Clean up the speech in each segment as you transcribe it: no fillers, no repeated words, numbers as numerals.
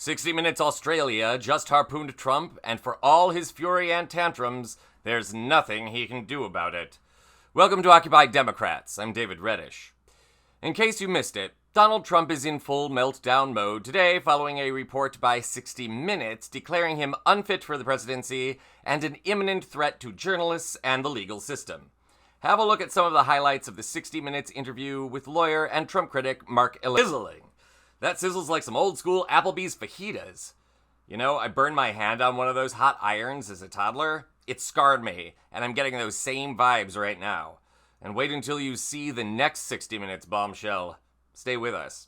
60 Minutes Australia just harpooned Trump, and for all his fury and tantrums, there's nothing he can do about it. Welcome to Occupied Democrats. I'm David Reddish. In case you missed it, Donald Trump is in full meltdown mode today following a report by 60 Minutes declaring him unfit for the presidency and an imminent threat to journalists and the legal system. Have a look at some of the highlights of the 60 Minutes interview with lawyer and Trump critic Mark Sizzling. That sizzles like some old-school Applebee's fajitas. You know, I burned my hand on one of those hot irons as a toddler. It scarred me, and I'm getting those same vibes right now. And wait until you see the next 60 Minutes bombshell. Stay with us.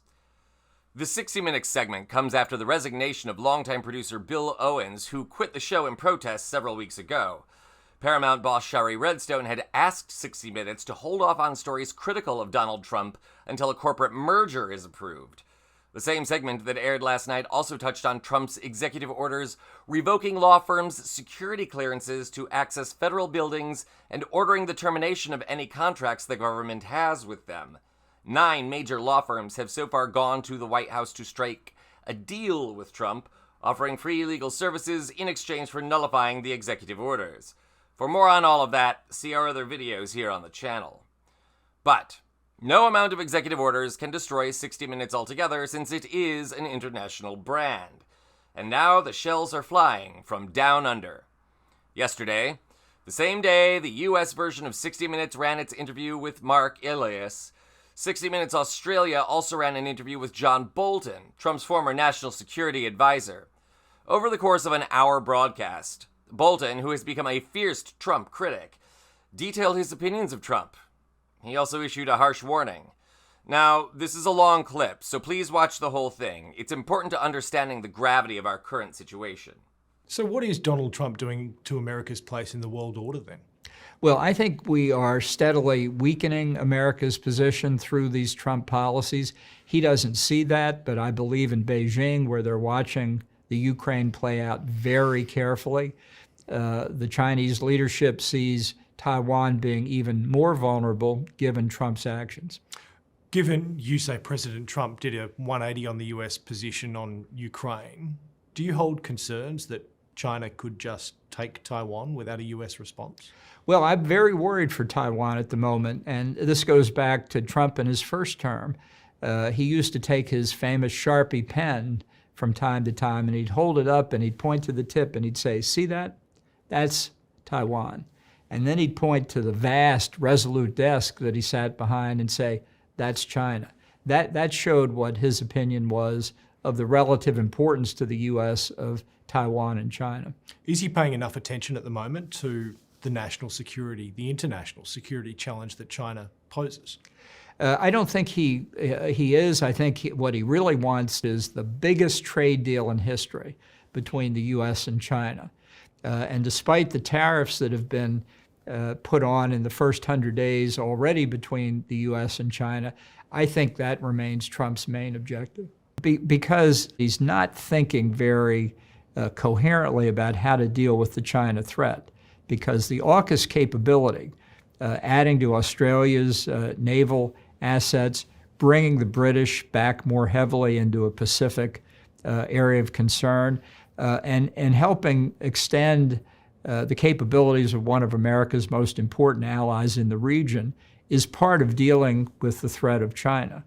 The 60 Minutes segment comes after the resignation of longtime producer Bill Owens, who quit the show in protest several weeks ago. Paramount boss Shari Redstone had asked 60 Minutes to hold off on stories critical of Donald Trump until a corporate merger is approved. The same segment that aired last night also touched on Trump's executive orders revoking law firms' security clearances to access federal buildings and ordering the termination of any contracts the government has with them. 9 major law firms have so far gone to the White House to strike a deal with Trump, offering free legal services in exchange for nullifying the executive orders. For more on all of that, see our other videos here on the channel. But no amount of executive orders can destroy 60 Minutes altogether, since it is an international brand. And now the shells are flying from down under. Yesterday, the same day the US version of 60 Minutes ran its interview with Mark Elias, 60 Minutes Australia also ran an interview with John Bolton, Trump's former national security advisor. Over the course of an hour broadcast, Bolton, who has become a fierce Trump critic, detailed his opinions of Trump. He also issued a harsh warning. Now, this is a long clip, so please watch the whole thing. It's important to understanding the gravity of our current situation. So what is Donald Trump doing to America's place in the world order then? Well, I think we are steadily weakening America's position through these Trump policies. He doesn't see that, but I believe in Beijing, where they're watching the Ukraine play out very carefully. The Chinese leadership sees Taiwan being even more vulnerable given Trump's actions. Given you say President Trump did a 180 on the US position on Ukraine, do you hold concerns that China could just take Taiwan without a US response? Well, I'm very worried for Taiwan at the moment, and this goes back to Trump in his first term. He used to take his famous Sharpie pen from time to time, and he'd hold it up and he'd point to the tip and he'd say, "See that? That's Taiwan." And then he'd point to the vast, resolute desk that he sat behind and say, "That's China." That showed what his opinion was of the relative importance to the U.S. of Taiwan and China. Is he paying enough attention at the moment to the national security, the international security challenge that China poses? I don't think he is. I think what he really wants is the biggest trade deal in history between the U.S. and China. And despite the tariffs that have been put on in the first 100 days already between the U.S. and China, I think that remains Trump's main objective. Because he's not thinking very coherently about how to deal with the China threat. Because the AUKUS capability, adding to Australia's naval assets, bringing the British back more heavily into a Pacific area of concern, and helping extend the capabilities of one of America's most important allies in the region is part of dealing with the threat of China.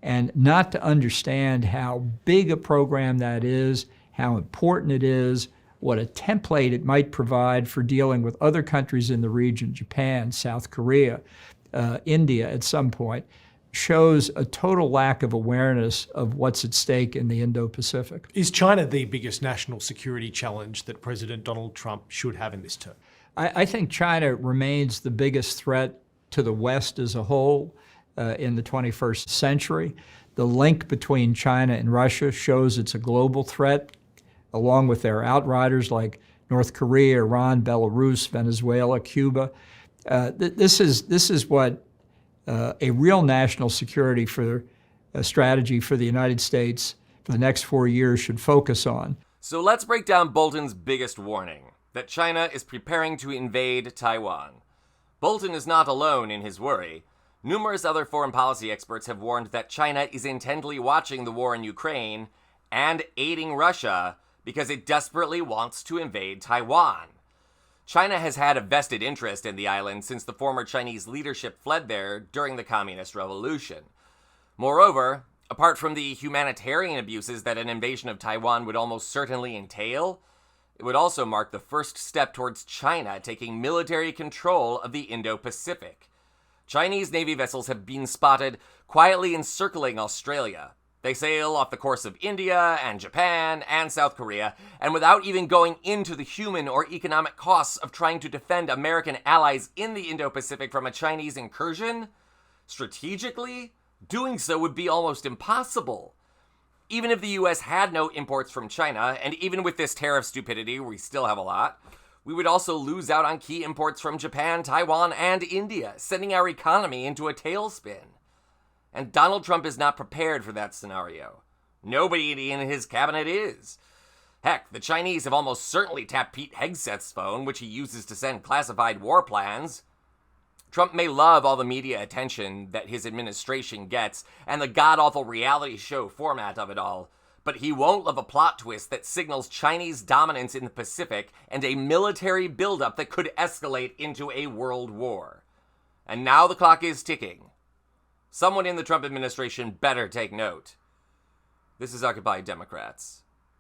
And not to understand how big a program that is, how important it is, what a template it might provide for dealing with other countries in the region, Japan, South Korea, India at some point, shows a total lack of awareness of what's at stake in the Indo-Pacific. Is China the biggest national security challenge that President Donald Trump should have in this term? I think China remains the biggest threat to the West as a whole in the 21st century. The link between China and Russia shows it's a global threat, along with their outriders like North Korea, Iran, Belarus, Venezuela, Cuba. This is what a real national security strategy for the United States for the next 4 years should focus on. So let's break down Bolton's biggest warning, that China is preparing to invade Taiwan. Bolton is not alone in his worry. Numerous other foreign policy experts have warned that China is intently watching the war in Ukraine and aiding Russia because it desperately wants to invade Taiwan. China has had a vested interest in the island since the former Chinese leadership fled there during the Communist Revolution. Moreover, apart from the humanitarian abuses that an invasion of Taiwan would almost certainly entail, it would also mark the first step towards China taking military control of the Indo-Pacific. Chinese Navy vessels have been spotted quietly encircling Australia. They sail off the course of India and Japan and South Korea, and without even going into the human or economic costs of trying to defend American allies in the Indo-Pacific from a Chinese incursion, strategically, doing so would be almost impossible. Even if the US had no imports from China, and even with this tariff stupidity, we still have a lot, we would also lose out on key imports from Japan, Taiwan, and India, sending our economy into a tailspin. And Donald Trump is not prepared for that scenario. Nobody in his cabinet is. Heck, the Chinese have almost certainly tapped Pete Hegseth's phone, which he uses to send classified war plans. Trump may love all the media attention that his administration gets and the god-awful reality show format of it all, but he won't love a plot twist that signals Chinese dominance in the Pacific and a military buildup that could escalate into a world war. And now the clock is ticking. Someone in the Trump administration better take note. This is Occupy Democrats.